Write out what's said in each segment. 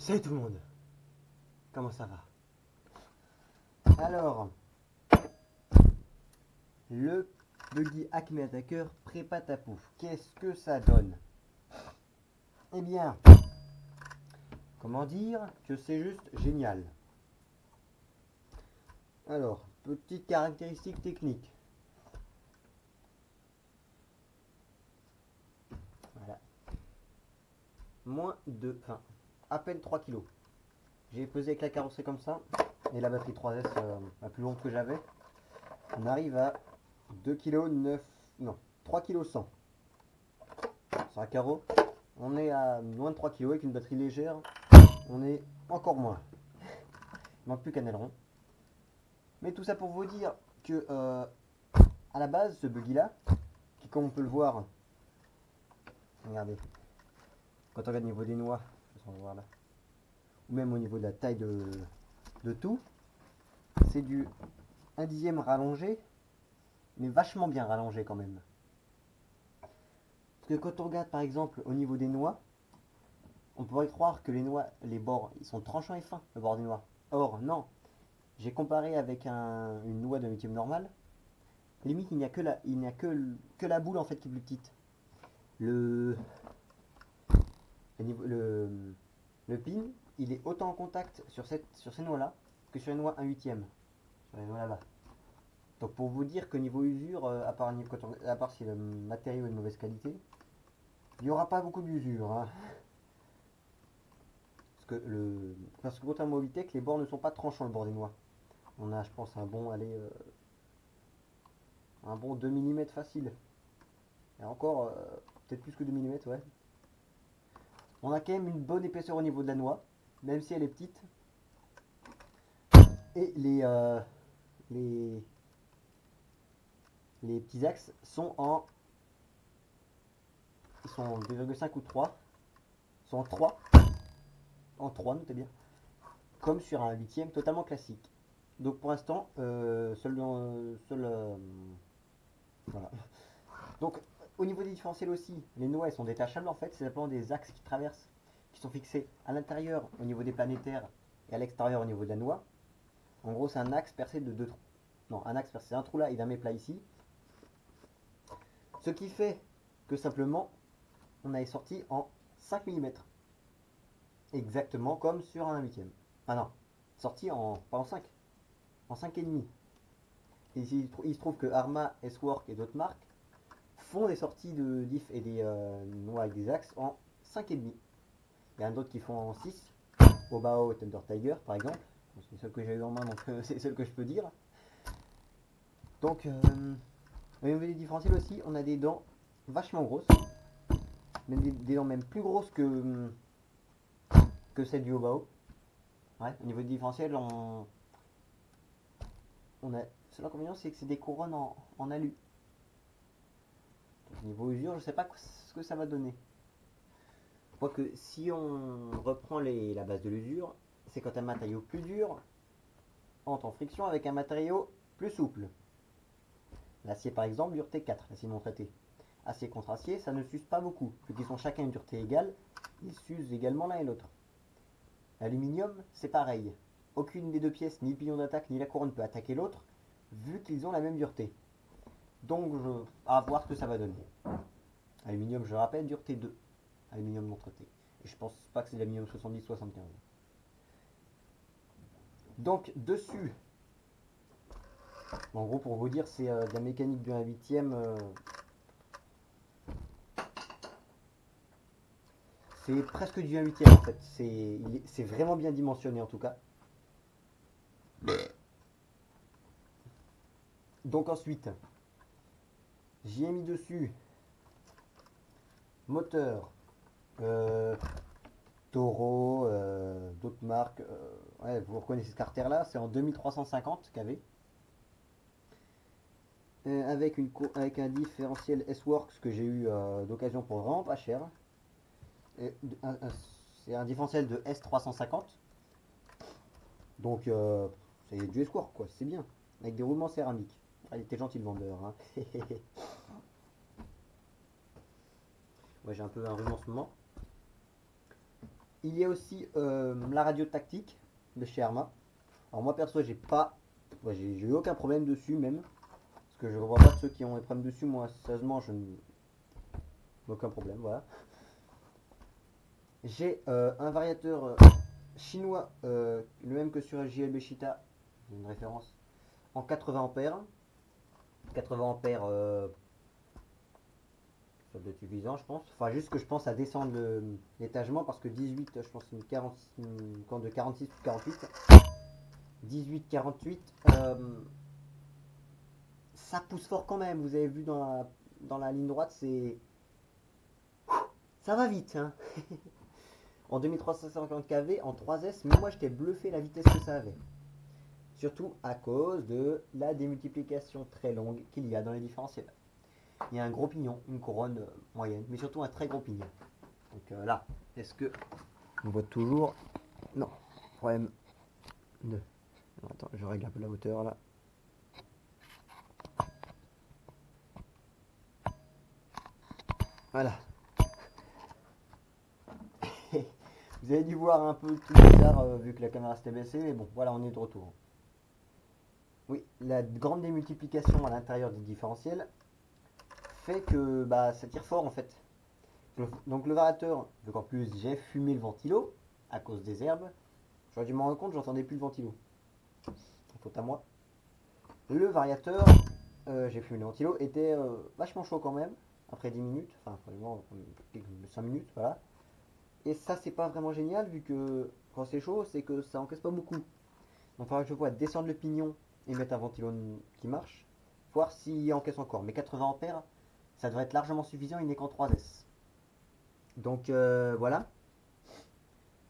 Salut tout le monde, comment ça va? Alors, le buggy Acme Attacker prépa ta pouf, qu'est-ce que ça donne? Eh bien, comment dire que c'est juste génial. Alors, petite caractéristique technique. Voilà. Enfin, à peine 3 kilos. J'ai pesé avec la carrosserie comme ça, et la batterie 3S la plus longue que j'avais. On arrive à 2 kilos 9, non, 3 kilos 100. Sur un carreau, on est à moins de 3 kilos avec une batterie légère, on est encore moins. Il manque plus qu'un aileron. Mais tout ça pour vous dire que à la base, ce buggy là, qui comme on peut le voir, regardez, quand on regarde au niveau des noix, on va voir là, ou même au niveau de la taille de tout, c'est du 1/10 rallongé, mais vachement bien rallongé quand même. Parce que quand on regarde par exemple au niveau des noix, on pourrait croire que les noix, les bords, ils sont tranchants et fins, le bord des noix. Or, non. J'ai comparé avec une noix de huitième normale. Limite, il n'y a que la boule en fait qui est plus petite. Le, le pin, il est autant en contact sur ces noix-là que sur les noix 1 huitième. Sur les noix là-bas. Donc pour vous dire que niveau usure, à part si le matériau est de mauvaise qualité, il n'y aura pas beaucoup d'usure. Hein. Parce que contrairement au Vitech, les bords ne sont pas tranchants le bord des noix. On a, je pense, un bon 2 mm facile. Et encore, peut-être plus que 2 mm, ouais. On a quand même une bonne épaisseur au niveau de la noix, même si elle est petite. Et les, les petits axes ils sont en 2,5 ou 3. Ils sont en 3. En 3, notez bien. Comme sur un huitième totalement classique. Donc pour l'instant, voilà. Donc au niveau des différentiels aussi, les noix elles sont détachables en fait, c'est simplement des axes qui traversent, qui sont fixés à l'intérieur au niveau des planétaires et à l'extérieur au niveau de la noix. En gros, c'est un axe percé de deux trous. Non, un axe percé, un trou là et d'un méplat ici. Ce qui fait que simplement, on a sorti en 5 mm. Exactement comme sur un huitième. Ah non, sorti pas en 5, en 5,5. Et il se trouve que Arma, S-Work et d'autres marques font des sorties de diff et des noix avec des axes en 5,5. Il y en a d'autres qui font en 6, Obao et Thunder Tiger par exemple. C'est celle que j'ai eu en main, donc c'est celle que je peux dire. Donc, au niveau des différentiels aussi, on a des dents vachement grosses, même des dents même plus grosses que celles du Obao. Ouais, au niveau du différentiel, on a. Seul inconvénient, c'est que c'est des couronnes en alu. Donc, niveau usure, je sais pas ce que ça va donner. Quoique, si on reprend la base de l'usure, c'est quand un matériau plus dur entre en friction avec un matériau plus souple. L'acier par exemple, dureté 4, l'acier non traité. Acier contre acier, ça ne s'use pas beaucoup. Vu qu'ils ont chacun une dureté égale, ils s'usent également l'un et l'autre. L'aluminium, c'est pareil. Aucune des deux pièces, ni le pignon d'attaque, ni la couronne peut attaquer l'autre, vu qu'ils ont la même dureté. Donc, à voir ce que ça va donner. Aluminium, je rappelle, dureté 2. Aluminium non traité. Et je pense pas que c'est de l'aluminium 70-75. Donc, dessus, en gros, pour vous dire, c'est de la mécanique du 1 huitième. C'est presque du 1 huitième en fait. C'est vraiment bien dimensionné en tout cas. Donc ensuite, j'y ai mis dessus moteur, euh, Toro, d'autres marques. Ouais, vous reconnaissez ce carter là, c'est en 2350 kV. Avec un différentiel S-Works que j'ai eu d'occasion pour vraiment pas cher. Et c'est un différentiel de S350. Donc c'est du S-Works quoi, c'est bien. Avec des roulements céramiques. Ah, il était gentil le vendeur. Hein. Ouais, j'ai un peu un rhume en ce moment. Il y a aussi la radio tactique de chez Arma. Alors moi perso j'ai pas, ouais, j'ai eu aucun problème dessus même. Parce que je ne vois pas ceux qui ont des problèmes dessus. Moi sérieusement je n'ai aucun problème. Voilà. J'ai un variateur chinois, le même que sur JLB Cheetah, une référence, en 80 ampères. 80 ampères, ça doit être suffisant, je pense. Enfin, juste que je pense à descendre l'étagement parce que 18, je pense une 40, une corne de 46 ou 48. 18, 48, ça pousse fort quand même. Vous avez vu dans la ligne droite, c'est. Ça va vite, hein. En 2350 kV, en 3S, mais moi j'étais bluffé la vitesse que ça avait. Surtout à cause de la démultiplication très longue qu'il y a dans les différentiels. Il y a un gros pignon, une couronne moyenne, mais surtout un très gros pignon. Donc là, est-ce que on voit toujours? Non, problème de. Attends, je règle un peu la hauteur là. Voilà. Vous avez dû voir un peu tout bizarre vu que la caméra s'était baissée, mais bon, voilà, on est de retour. Oui, la grande démultiplication à l'intérieur du différentiel fait que bah, ça tire fort en fait. Donc le variateur, donc en plus j'ai fumé le ventilo à cause des herbes. J'aurais dû m'en rendre compte, j'entendais plus le ventilo. Faute à moi. Le variateur, j'ai fumé le ventilo, était vachement chaud quand même, après 10 minutes, enfin vraiment 5 minutes, voilà. Et ça c'est pas vraiment génial vu que quand c'est chaud, c'est que ça encaisse pas beaucoup. Donc il faudra que je vois descendre le pignon et mettre un ventilo qui marche, voir s'il encaisse encore. Mais 80 ampères, ça devrait être largement suffisant, il n'est qu'en 3S. Donc voilà.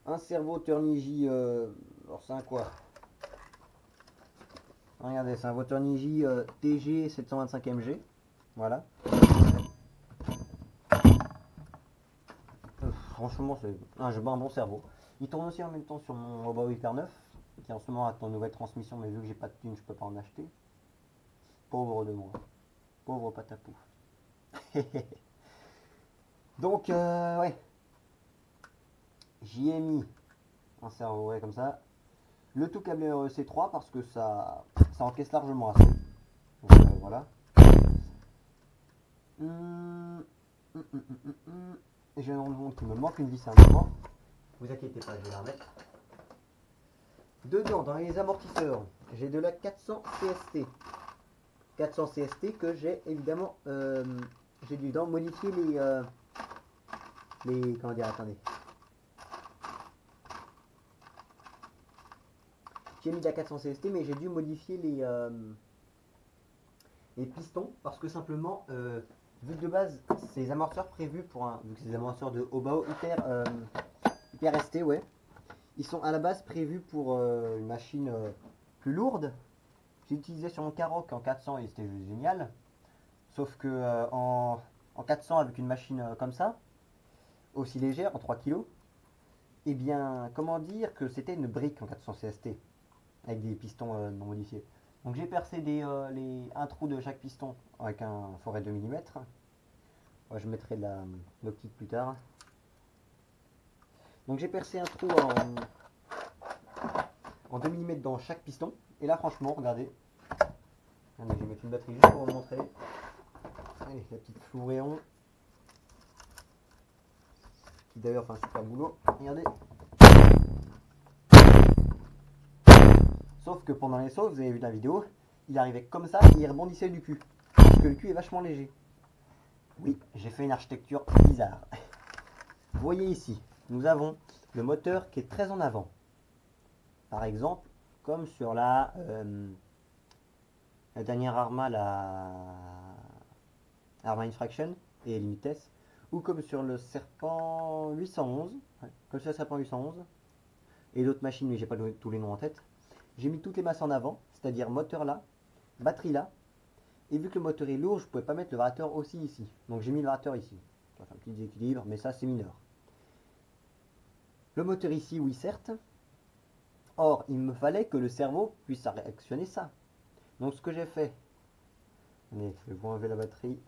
Un servo Turnigy, alors c'est un quoi? Regardez, c'est un Waternigy TG 725MG. Voilà. Franchement, c'est un bon cerveau. Il tourne aussi en même temps sur mon Oba Hyper 9, qui en ce moment attend une nouvelle transmission, mais vu que j'ai pas de thune, je peux pas en acheter. Pauvre de moi. Pauvre patapou. Donc, ouais. J'y ai mis un cerveau, ouais, comme ça. Le tout câblé REC3 parce que ça encaisse largement assez. Donc, voilà. Et je vais me rendre compte qu'il me manque une vis à un moment. Vous inquiétez pas, je vais la remettre. Dedans, dans les amortisseurs, j'ai de la 400 CST. 400 CST que j'ai évidemment, j'ai dû modifier les, comment dire, attendez. J'ai mis de la 400 CST, mais j'ai dû modifier les pistons parce que simplement, vu que de base, ces amortisseurs prévus pour vu que c'est des amortisseurs de Obao hyper ST, ouais. Ils sont à la base prévus pour une machine plus lourde. J'ai utilisé sur mon Karoq en 400 et c'était juste génial. Sauf que en 400 avec une machine comme ça, aussi légère, en 3 kg, et bien, comment dire que c'était une brique en 400 CST avec des pistons non modifiés. Donc j'ai percé un trou de chaque piston avec un forêt de 2 mm. Ouais, je mettrai de l'optique plus tard. Donc j'ai percé un trou en 2 mm dans chaque piston. Et là franchement, regardez. Allez, je vais mettre une batterie juste pour vous montrer. Allez, la petite Flouréon. Qui d'ailleurs fait un super boulot. Regardez. Sauf que pendant les sauts, vous avez vu la vidéo, il arrivait comme ça et il rebondissait du cul. Parce que le cul est vachement léger. Oui, j'ai fait une architecture bizarre. Vous voyez ici, nous avons le moteur qui est très en avant. Par exemple, comme sur la dernière Arma, la Arma Infraction et Limites, ou comme sur le Serpent 811, ouais, comme sur le Serpent 811, et d'autres machines, mais j'ai pas tous les noms en tête. J'ai mis toutes les masses en avant, c'est-à-dire moteur là, batterie là, et vu que le moteur est lourd, je ne pouvais pas mettre le variateur aussi ici. Donc j'ai mis le variateur ici. Ça fait un petit déséquilibre, mais ça c'est mineur. Le moteur ici, oui certes. Or, il me fallait que le cerveau puisse réactionner ça. Donc ce que j'ai fait, allez, je vais vous enlever la batterie.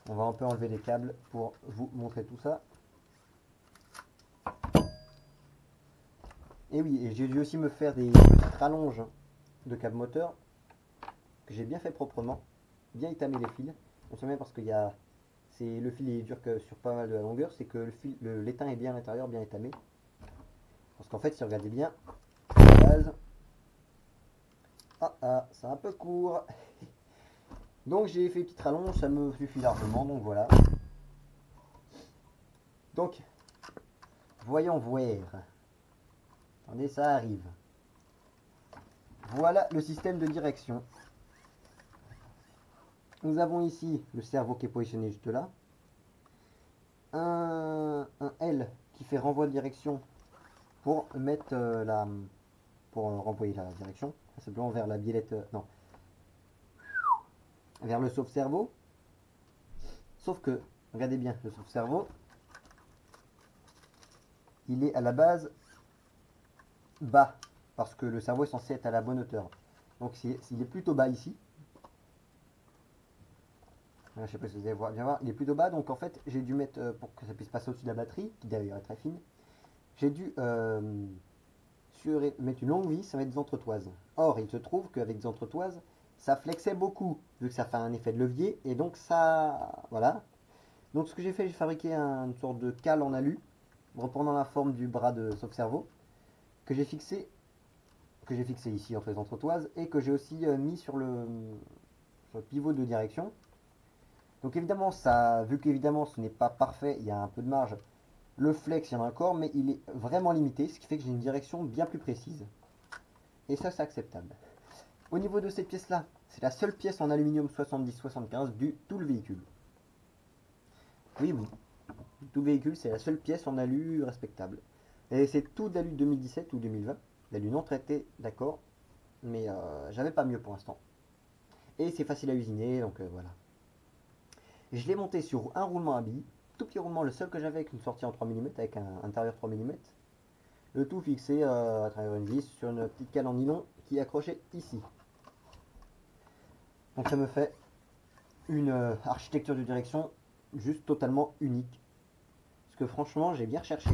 On va un peu enlever les câbles pour vous montrer tout ça. Et oui, et j'ai dû aussi me faire des petites rallonges de câble moteur que j'ai bien fait proprement, bien étamé les fils. On sait bien parce qu'il y a, c'est le fil est dur que sur pas mal de la longueur, c'est que le fil, l'étain est bien à l'intérieur, bien étamé. Parce qu'en fait, si vous regardez bien, la base, c'est un peu court. Donc j'ai fait une petite rallonge, ça me suffit largement, donc voilà. Donc, voyons voir. Attendez, ça arrive. Voilà le système de direction. Nous avons ici le cerveau qui est positionné juste là. Un L qui fait renvoi de direction pour mettre pour renvoyer la direction. Simplement vers la biellette. Non. Vers le sauve-cerveau. Sauf que, regardez bien, le sauve-cerveau, il est à la base bas. Parce que le cerveau est censé être à la bonne hauteur. Donc s'il est plutôt bas ici. Je ne sais pas si vous allez bien voir, il est plutôt bas, donc en fait j'ai dû mettre, pour que ça puisse passer au-dessus de la batterie, qui d'ailleurs est très fine, j'ai dû mettre une longue vis avec des entretoises. Or, il se trouve qu'avec des entretoises, ça flexait beaucoup, vu que ça fait un effet de levier, et donc ça, voilà. Donc ce que j'ai fait, j'ai fabriqué une sorte de cale en alu, reprenant la forme du bras de sauve-cerveau, que j'ai fixé ici entre les entretoises, et que j'ai aussi mis sur le pivot de direction. Donc évidemment, ça, vu qu'évidemment ce n'est pas parfait, il y a un peu de marge. Le flex, il y en a encore, mais il est vraiment limité, ce qui fait que j'ai une direction bien plus précise. Et ça, c'est acceptable. Au niveau de cette pièce-là, c'est la seule pièce en aluminium 70-75 du tout le véhicule. Oui, oui. Tout le véhicule, c'est la seule pièce en alu respectable. Et c'est tout d'alu 2017 ou 2020. L'alu non traité, d'accord. Mais j'avais pas mieux pour l'instant. Et c'est facile à usiner, donc voilà. Je l'ai monté sur un roulement à billes, tout petit roulement, le seul que j'avais avec une sortie en 3 mm, avec un intérieur 3 mm. Le tout fixé à travers une vis sur une petite cale en nylon qui est accrochée ici. Donc ça me fait une architecture de direction juste totalement unique. Parce que franchement, j'ai bien recherché.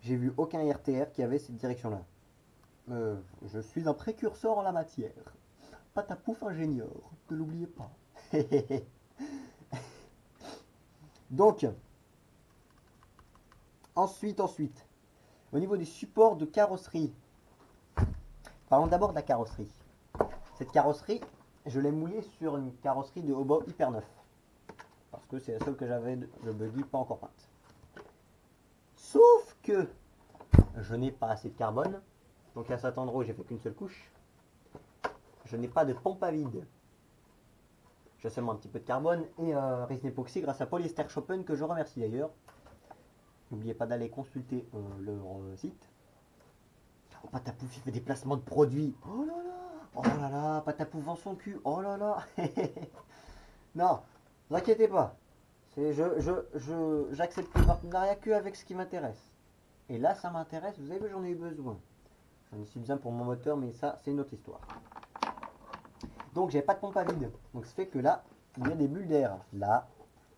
J'ai vu aucun RTR qui avait cette direction-là. Je suis un précurseur en la matière. Patapouf ingénieur, ne l'oubliez pas. Donc, ensuite, au niveau des supports de carrosserie. Parlons d'abord de la carrosserie. Cette carrosserie, je l'ai moulée sur une carrosserie de Hobo hyper neuf. Parce que c'est la seule que j'avais de buggy pas encore peinte. Sauf que je n'ai pas assez de carbone. Donc à cet endroit où j'ai fait qu'une seule couche, je n'ai pas de pompe à vide. J'ai seulement un petit peu de carbone et résine époxy grâce à Polyester Chopin que je remercie d'ailleurs. N'oubliez pas d'aller consulter leur site. Oh, Patapouf, il fait des placements de produits. Oh là là, Patapouf vend son cul. Oh là là. Non, ne vous inquiétez pas. J'accepte le partenariat que avec ce qui m'intéresse. Et là, ça m'intéresse. Vous avez vu, j'en ai eu besoin. J'en ai eu besoin pour mon moteur, mais ça, c'est une autre histoire. Donc, j'ai pas de pompe à vide. Donc, ça fait que là, il y a des bulles d'air. Là,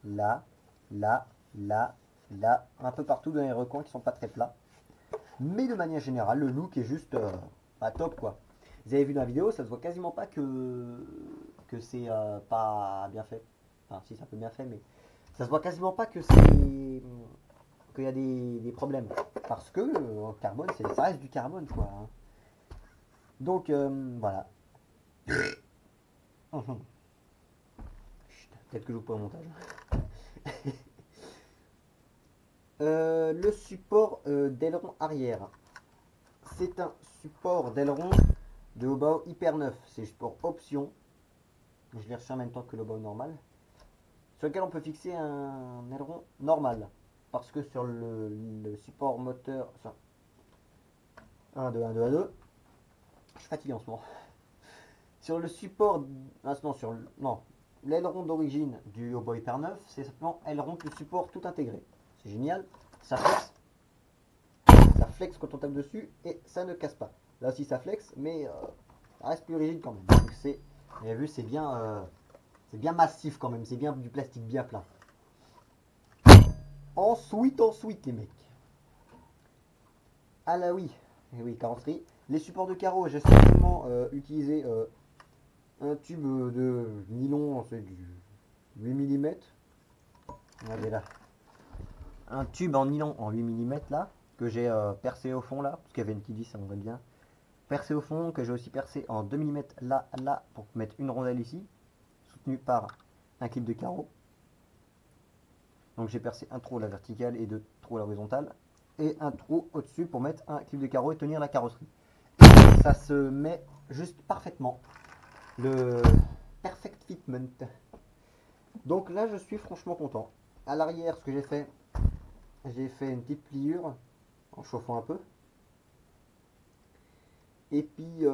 là, là, là, là, un peu partout dans les recoins qui sont pas très plats. Mais de manière générale, le look est juste pas top quoi. Vous avez vu dans la vidéo, ça se voit quasiment pas que c'est pas bien fait. Enfin, si, c'est un peu bien fait, mais ça se voit quasiment pas que c'est qu'il y a des problèmes. Parce que carbone, ça reste du carbone quoi. Hein. Donc voilà. Peut-être que je vous pas au montage. Le support d'aileron arrière. C'est un support d'aileron de Hobo hyper neuf. C'est le support option. Je l'ai reçu en même temps que le Hobo normal. Sur lequel on peut fixer un aileron normal. Parce que sur le support moteur. Sur 1, 2, 1, 2, 1, 2. Je suis fatigué en ce moment. Sur le support. Ah, non, non. L'aileron d'origine du Hobo hyper neuf, c'est simplement aileron plus support tout intégré. C'est génial. Ça flex. Ça flex quand on tape dessus et ça ne casse pas. Là aussi ça flex, mais ça reste plus rigide quand même. Donc c'est, vous avez vu, c'est bien massif quand même. C'est bien du plastique bien plein. Ensuite les mecs. Ah là oui, Et oui, carrosserie. Les supports de carreaux, j'ai simplement utilisé un tube de nylon, c'est du 8 mm. Regardez là. Un tube en nylon en 8 mm là, que j'ai percé au fond là, parce qu'il y avait une petite vis, ça m'aimerait bien. Percé au fond, que j'ai aussi percé en 2 mm là, là, pour mettre une rondelle ici, soutenue par un clip de carreaux. Donc j'ai percé un trou à la verticale et deux trous à l'horizontale, et un trou au-dessus pour mettre un clip de carreaux et tenir la carrosserie. Et ça se met juste parfaitement. Le perfect fitment. Donc là, je suis franchement content. À l'arrière, ce que j'ai fait une petite pliure en chauffant un peu. Et puis,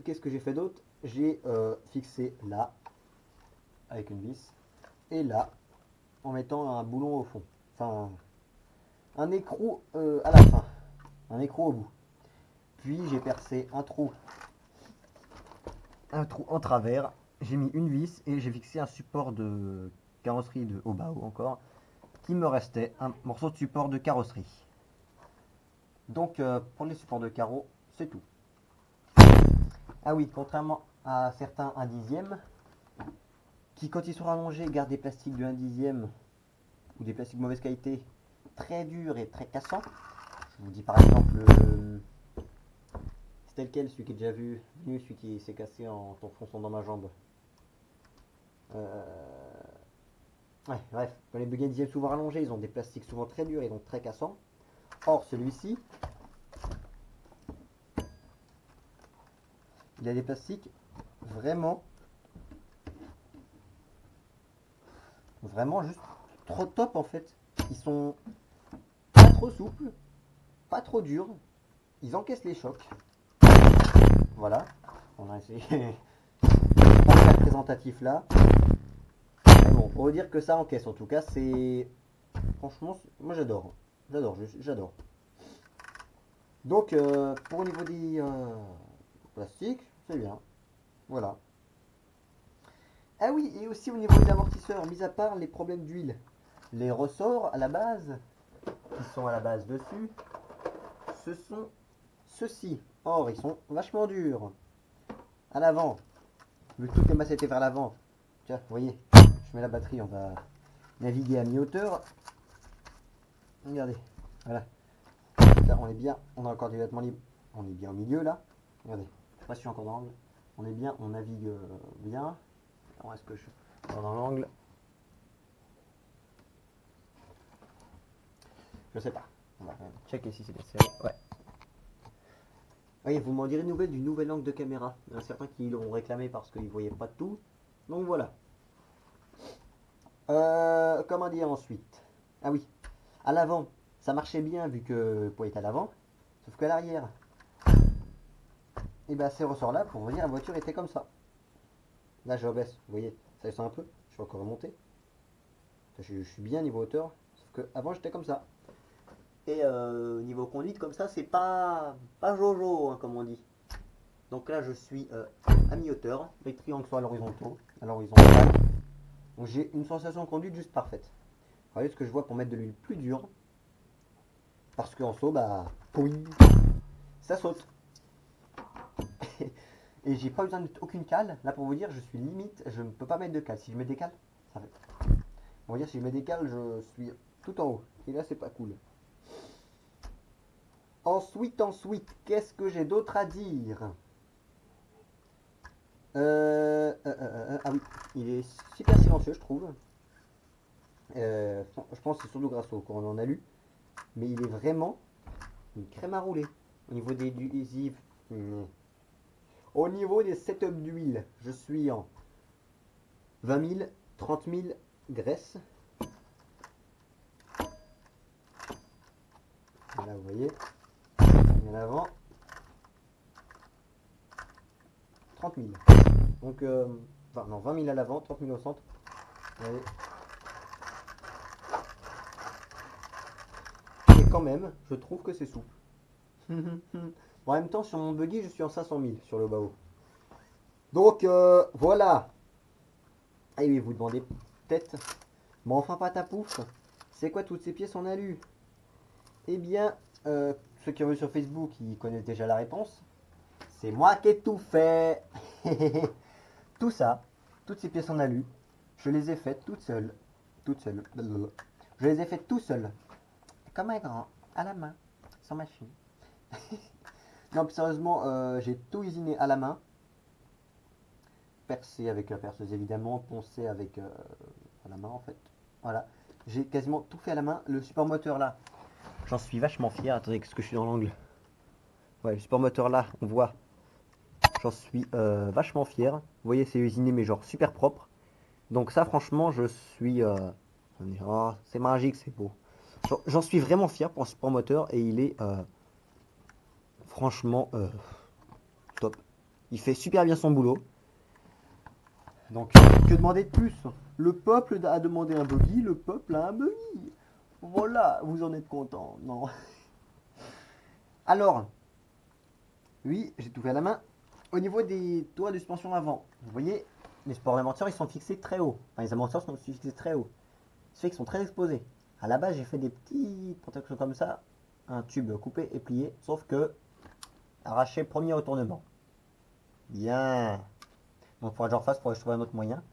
qu'est-ce que j'ai fait d'autre? J'ai fixé là, avec une vis, et là, en mettant un boulon au fond. Enfin, un écrou à la fin, un écrou au bout. Puis j'ai percé un trou en travers, j'ai mis une vis et j'ai fixé un support de carrosserie de haut bas encore, qui me restait un morceau de support de carrosserie. Donc pour les supports de carreaux, c'est tout. Ah oui, contrairement à certains 1/10, qui quand ils sont rallongés gardent des plastiques de 1/10 ou des plastiques de mauvaise qualité, très durs et très cassants. Je vous dis par exemple, c'était lequel celui qui est déjà vu, celui qui s'est cassé en fonçant dans ma jambe. Ouais, bref, quand les bugs 1/10 souvent rallongés, ils ont des plastiques souvent très durs et donc très cassants. Or celui-ci, il a des plastiques vraiment, vraiment juste trop top en fait. Ils sont pas trop souples, pas trop durs, ils encaissent les chocs. Voilà, on a essayé pas très représentatif là. Mais bon, pour vous dire que ça encaisse en tout cas, c'est franchement, moi j'adore. Donc pour au niveau des plastiques, c'est bien. Voilà. Ah oui, et aussi au niveau des amortisseurs, mis à part les problèmes d'huile, les ressorts à la base, qui sont à la base dessus, ce sont ceux-ci. Or, ils sont vachement durs. À l'avant, vu que toutes les masses étaient vers l'avant, tiens, vous voyez, je mets la batterie, on va naviguer à mi-hauteur. Regardez, voilà. Là, on est bien, on a encore des vêtements libres. On est bien au milieu là. Regardez, je sais pas si je suis encore dans l'angle. On est bien, on navigue bien. Alors, est-ce que je suis dans l'angle? Je sais pas. On va checker si c'est bien serré. Ouais. Oui, vous m'en direz une nouvelle du nouvel angle de caméra. Il y en a certains qui l'ont réclamé parce qu'ils ne voyaient pas tout. Donc voilà. Comment dire ensuite? Ah oui, à l'avant, ça marchait bien vu que le poids est à l'avant. Sauf qu'à l'arrière, et ben ces ressorts-là, pour vous dire, la voiture était comme ça. Là, je rebaisse, vous voyez, ça descend un peu. Je vais encore remonter. Je suis bien niveau hauteur. Sauf que avant j'étais comme ça. Et niveau conduite, comme ça, c'est pas jojo, hein, comme on dit. Donc là, je suis à mi-hauteur. Les triangles sont à l'horizontaux. Donc j'ai une sensation de conduite juste parfaite. Regardez ce que je vois pour mettre de l'huile plus dure. Parce qu'en saut, bah, pouing, ça saute. Et j'ai pas besoin d'aucune cale. Là, pour vous dire, je suis limite, je ne peux pas mettre de cale. Si je mets des cales, ça fait. On va dire, si je mets des cales, je suis tout en haut. Et là, c'est pas cool. Ensuite, qu'est-ce que j'ai d'autre à dire? Ah oui, il est super silencieux, je trouve. Je pense que c'est surtout grâce au qu'on en a lu. Mais il est vraiment une crème à rouler. Au niveau des adhésifs, au niveau des setups d'huile, je suis en 20 000, 30 000 graisse. Là, vous voyez. Et en avant, 30 000. Donc, enfin, non, 20 000 à l'avant, 30 000 au centre. Vous voyez. Et quand même, je trouve que c'est souple. En même temps, sur mon buggy, je suis en 500 000 sur le bas-haut. Donc, voilà. Ah oui, vous demandez peut-être, mais enfin pas ta pouf, c'est quoi toutes ces pièces en alu? Eh bien, ceux qui ont vu sur Facebook, ils connaissent déjà la réponse. C'est moi qui ai tout fait. Tout ça, toutes ces pièces en alu, je les ai faites toutes seules. Toutes seules. Je les ai faites tout seul. Comme un grand, à la main, sans machine. Non, plus sérieusement, j'ai tout usiné à la main. Percé avec la perceuse évidemment, poncé avec à la main en fait. Voilà, j'ai quasiment tout fait à la main. Le support moteur là, j'en suis vachement fier. Attendez, qu'est-ce que je suis dans l'angle? Ouais, le support moteur là, on voit. J'en suis vachement fier. Vous voyez, c'est usiné mais genre super propre. Donc ça, franchement, je suis... oh, c'est magique, c'est beau. J'en suis vraiment fier pour un support moteur et il est franchement top. Il fait super bien son boulot. Donc, que demander de plus? Le peuple a demandé un buggy, le peuple a un buggy. Voilà, vous en êtes content, non? Alors, oui, j'ai tout fait à la main. Au niveau des toits de suspension avant, vous voyez, les supports d'amortisseur, ils sont fixés très haut. Enfin, les amortisseurs sont fixés très haut. Ce fait qu'ils sont très exposés. À la base, j'ai fait des petits protections comme ça, un tube coupé et plié, sauf que arraché premier retournement. Bien. Donc, il faudra que j'en refasse pour trouver un autre moyen.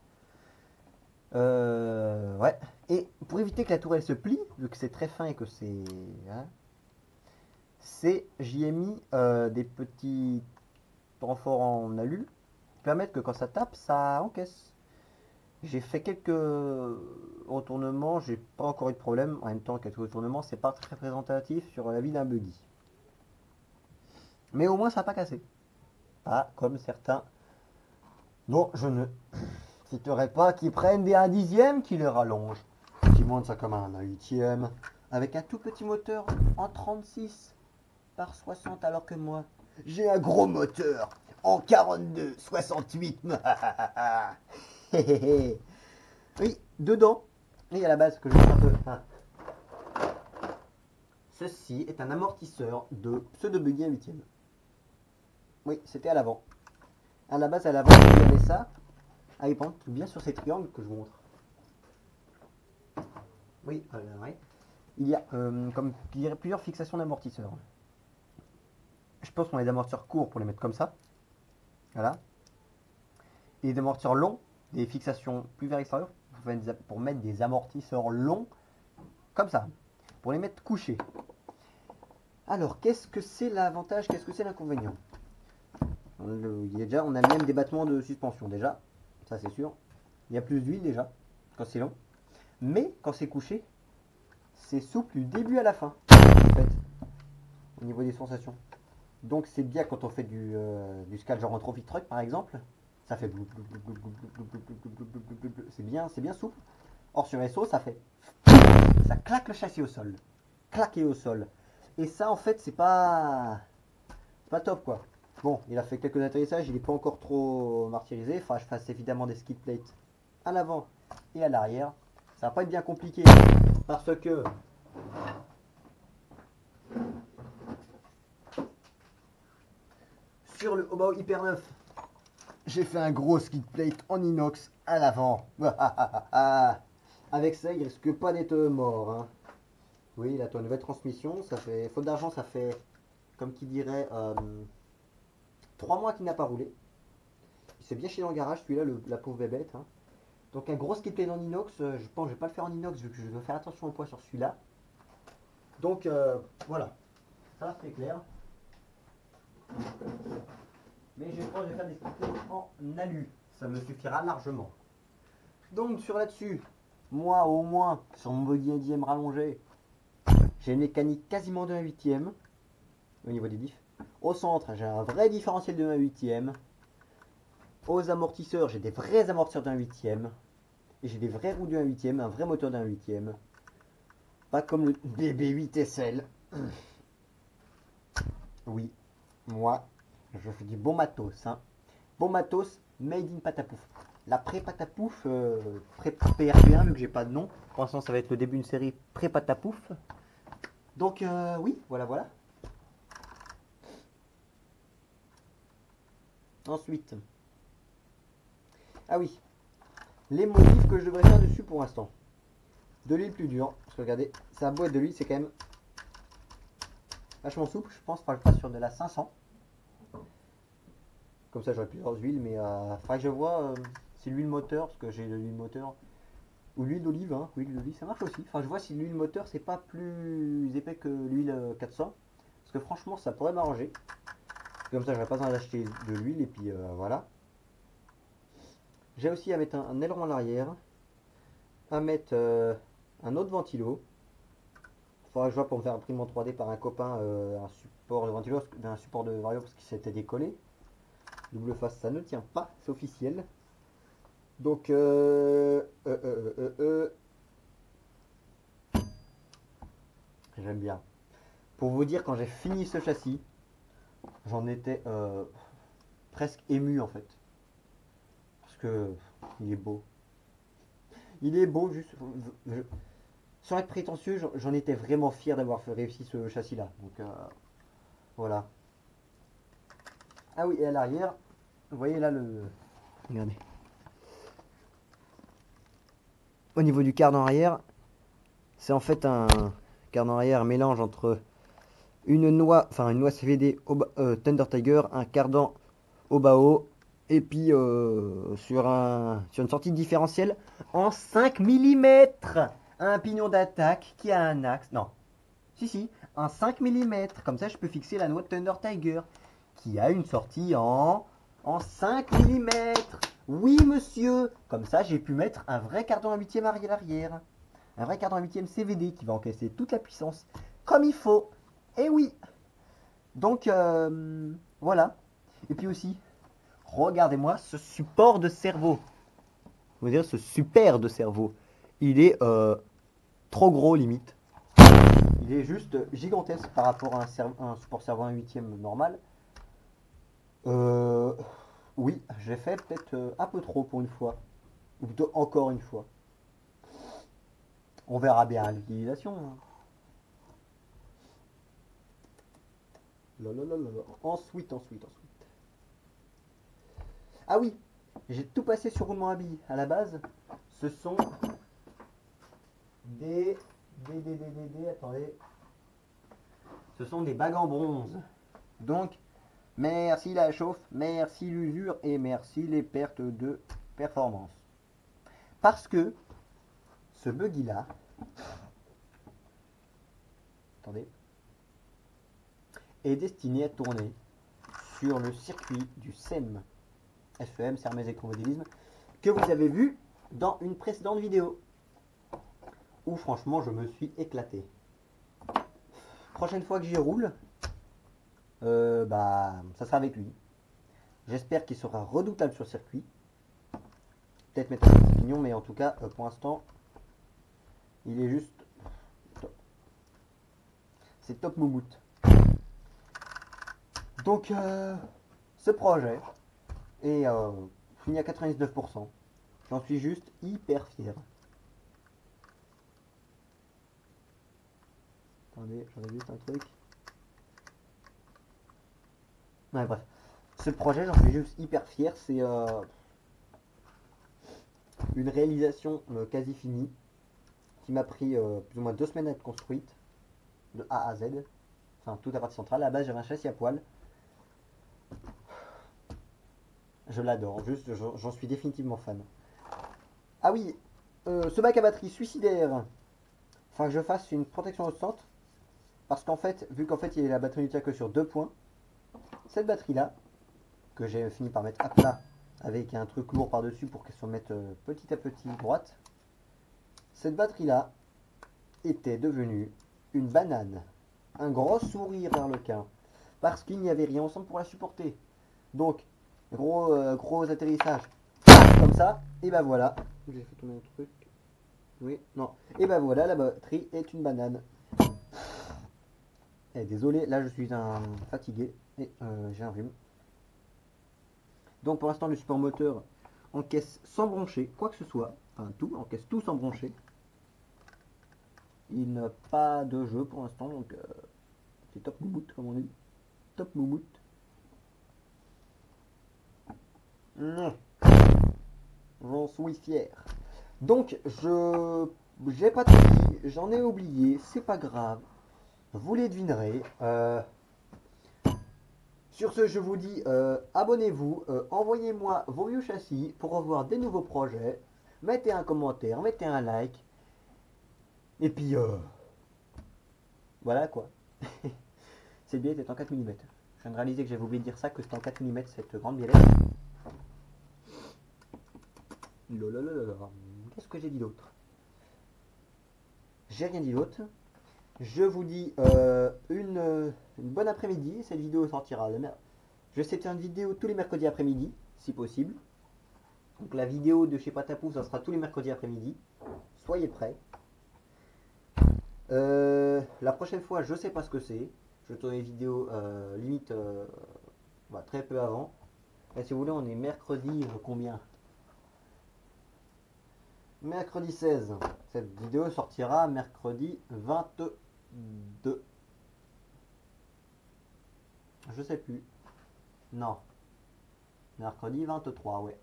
Ouais. Et pour éviter que la tourelle se plie, vu que c'est très fin et que c'est... Hein, j'y ai mis des petits renforts en alu qui permettent que quand ça tape, ça encaisse. J'ai fait quelques retournements, j'ai pas encore eu de problème. En même temps, quelques retournements, c'est pas très représentatif sur la vie d'un buggy. Mais au moins, ça n'a pas cassé. Pas comme certains. Bon, je ne citerai pas qui prennent des 1/10 qui les rallongent. Qui montent ça comme un 1/8 avec un tout petit moteur en 36 par 60 alors que moi, j'ai un gros moteur en 42 68. Oui, dedans, et à la base que je vais un peu. Hein. Ceci est un amortisseur de pseudo-buggy 1/8. Oui, c'était à l'avant. À la base, à l'avant, il y avait ça. Ah, il prend bien sur ces triangles que je vous montre. Oui, ouais. Il y a comme je dirais, plusieurs fixations d'amortisseurs. Je pense qu'on a des amortisseurs courts pour les mettre comme ça. Voilà. Et des amortisseurs longs, des fixations plus vers l'extérieur pour mettre des amortisseurs longs comme ça. Pour les mettre couchés. Alors, qu'est-ce que c'est l'avantage? Qu'est-ce que c'est l'inconvénient? On a même des battements de suspension déjà. Ça c'est sûr. Il y a plus d'huile déjà quand c'est long. Mais quand c'est couché, c'est souple du début à la fin. En fait, au niveau des sensations. Donc c'est bien quand on fait du scalp genre en trophy truck par exemple. Ça fait c'est bien souple. Or sur SO ça fait ça claque le châssis au sol. Claqué au sol. Et ça en fait c'est pas top quoi. Bon, il a fait quelques atterrissages, il n'est pas encore trop martyrisé. Enfin, je fasse évidemment des skid plates à l'avant et à l'arrière. Ça va pas être bien compliqué parce que sur le Hobo hyper neuf, j'ai fait un gros skid plate en inox à l'avant. Avec ça, il risque pas d'être mort. Hein. Oui, là, tu as une nouvelle transmission. Ça fait faute d'argent, ça fait comme qui dirait 3 mois qu'il n'a pas roulé. Il s'est bien chié dans le garage, celui-là, la pauvre bébête. Hein. Donc un gros skid plate en inox, je pense que je vais pas le faire en inox vu que je dois faire attention au poids sur celui-là. Donc voilà, ça c'est clair. Mais je pense que je vais faire des skid plates en alu, ça me suffira largement. Donc sur là-dessus, moi au moins, sur mon buggy 1/10 rallongé, j'ai une mécanique quasiment de 1/8 au niveau des diffs. Au centre, j'ai un vrai différentiel de 1/8. Aux amortisseurs, j'ai des vrais amortisseurs de 1/8. Et j'ai des vrais roues de 1/8, un vrai moteur de 1/8. Pas comme le BB8 SL. Oui, moi, je fais du bon matos. Hein. Bon matos, made in Patapouf. La pré-Patapouf, pré-PRP1, vu que j'ai pas de nom. Pour l'instant, ça va être le début d'une série pré-Patapouf. Donc, oui, voilà. Ensuite, ah oui, les modifs que je devrais faire dessus pour l'instant. De l'huile plus dure, parce que regardez, sa boîte de l'huile, c'est quand même vachement souple, je pense. Enfin, je passe sur de la 500. Comme ça, j'aurai plusieurs huiles, mais faudrait que je vois si l'huile moteur, parce que j'ai de l'huile moteur, ou l'huile d'olive, hein. L'huile d'olive, ça marche aussi. Enfin, je vois si l'huile moteur, c'est pas plus épais que l'huile 400. Parce que franchement, ça pourrait m'arranger. Comme ça, j'aurais pas besoin d'acheter de l'huile, et puis voilà. J'ai aussi à mettre un aileron à l'arrière, à mettre un autre ventilo. Faudra que je vois pour me faire imprimer en 3D par un copain un support de ventilo, d'un support de Vario parce qu'il s'était décollé. Double face, ça ne tient pas, c'est officiel. Donc, j'aime bien. Pour vous dire, quand j'ai fini ce châssis, j'en étais presque ému en fait. Parce que il est beau. Il est beau, juste. Sans être prétentieux, j'en étais vraiment fier d'avoir réussi ce châssis là. Donc, voilà. Ah oui, et à l'arrière, vous voyez là le. Regardez. Au niveau du cardan arrière, c'est en fait un cardan arrière mélange entre une noix CVD Thunder Tiger, un cardan Obao, et puis sur une sortie de différentiel en 5 mm. Un pignon d'attaque qui a un axe. Non, si, un 5 mm. Comme ça, je peux fixer la noix de Thunder Tiger qui a une sortie en 5 mm. Oui, monsieur. Comme ça, j'ai pu mettre un vrai cardan à 8ème arrière. Un vrai cardan à 8ème CVD qui va encaisser toute la puissance comme il faut. Et oui. Donc, voilà. Et puis aussi, regardez-moi ce support de cerveau. Je veux dire, ce super de cerveau. Il est trop gros, limite. Il est juste gigantesque par rapport à un support cerveau 1 8ème normal. Oui, j'ai fait peut-être un peu trop pour une fois. Ou plutôt encore une fois. On verra bien à l'utilisation. Hein. Ensuite. Ah oui, j'ai tout passé sur roulement à billes. À la base, ce sont attendez. Ce sont des bagues en bronze. Donc, merci la chauffe, merci l'usure et merci les pertes de performance. Parce que ce buggy là, attendez, est destiné à tourner sur le circuit du SEM, SEM, Sermez Électromodélisme, que vous avez vu dans une précédente vidéo, où franchement je me suis éclaté. Prochaine fois que j'y roule, ça sera avec lui. J'espère qu'il sera redoutable sur circuit. Peut-être mettre un petit pignon, mais en tout cas, pour l'instant, il est juste top. C'est top moumoute. Donc, ce projet est fini à 99%. J'en suis juste hyper fier. Attendez, j'en ai juste un truc. Ouais, bref. Ce projet, j'en suis juste hyper fier. C'est une réalisation quasi finie qui m'a pris plus ou moins 2 semaines à être construite, de A à Z. Enfin, toute la partie centrale. À la base, j'avais un châssis à poil. Je l'adore, juste j'en suis définitivement fan. Ah oui, ce bac à batterie suicidaire. Enfin que je fasse une protection au centre. Parce qu'en fait, vu qu'en fait il y a la batterie ne tient que sur 2 points, cette batterie là, que j'ai fini par mettre à plat avec un truc lourd par dessus pour qu'elle se mette petit à petit droite, cette batterie là était devenue une banane. Un gros sourire d'Arlequin. Parce qu'il n'y avait rien ensemble pour la supporter. Donc, gros atterrissage. Comme ça, et ben voilà. J'ai fait tourner un truc. Oui, non. Et ben voilà, la batterie est une banane. Et désolé, là je suis fatigué et j'ai un rhume. Donc pour l'instant, le support moteur encaisse sans broncher quoi que ce soit. Enfin, tout, encaisse tout sans broncher. Il n'a pas de jeu pour l'instant, donc c'est top moumoute comme on dit. Top moumoute. J'en suis fier. Donc j'ai pas tout dit, j'en ai oublié, c'est pas grave. vous les devinerez. Sur ce, je vous dis abonnez-vous, envoyez-moi vos vieux châssis pour revoir des nouveaux projets. Mettez un commentaire, mettez un like. Et puis voilà quoi. C'est bien, c'est en 4 mm. Je viens de réaliser que j'avais oublié de dire ça, que c'était en 4 mm cette grande biellette. Qu'est-ce que j'ai dit d'autre? J'ai rien dit d'autre. Je vous dis une bonne après-midi. Cette vidéo sortira je vais essayer de faire une vidéo tous les mercredis après-midi, si possible. Donc la vidéo de chez Patapou, ça sera tous les mercredis après-midi. Soyez prêts. La prochaine fois, je sais pas ce que c'est. Je tourne les vidéos limite très peu avant. Et si vous voulez, on est mercredi combien? Mercredi 16. Cette vidéo sortira mercredi 22. Je sais plus. Non. Mercredi 23, ouais.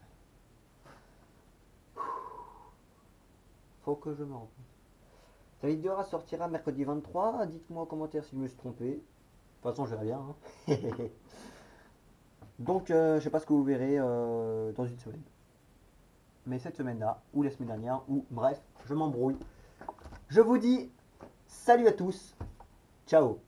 Faut que je me rende compte. Cette vidéo sortira mercredi 23. Dites-moi en commentaire si je me suis trompé. De toute façon, je verrai bien. Hein. Donc, je sais pas ce que vous verrez dans une semaine. Mais cette semaine-là, ou la semaine dernière, ou bref, je m'embrouille. Je vous dis salut à tous. Ciao.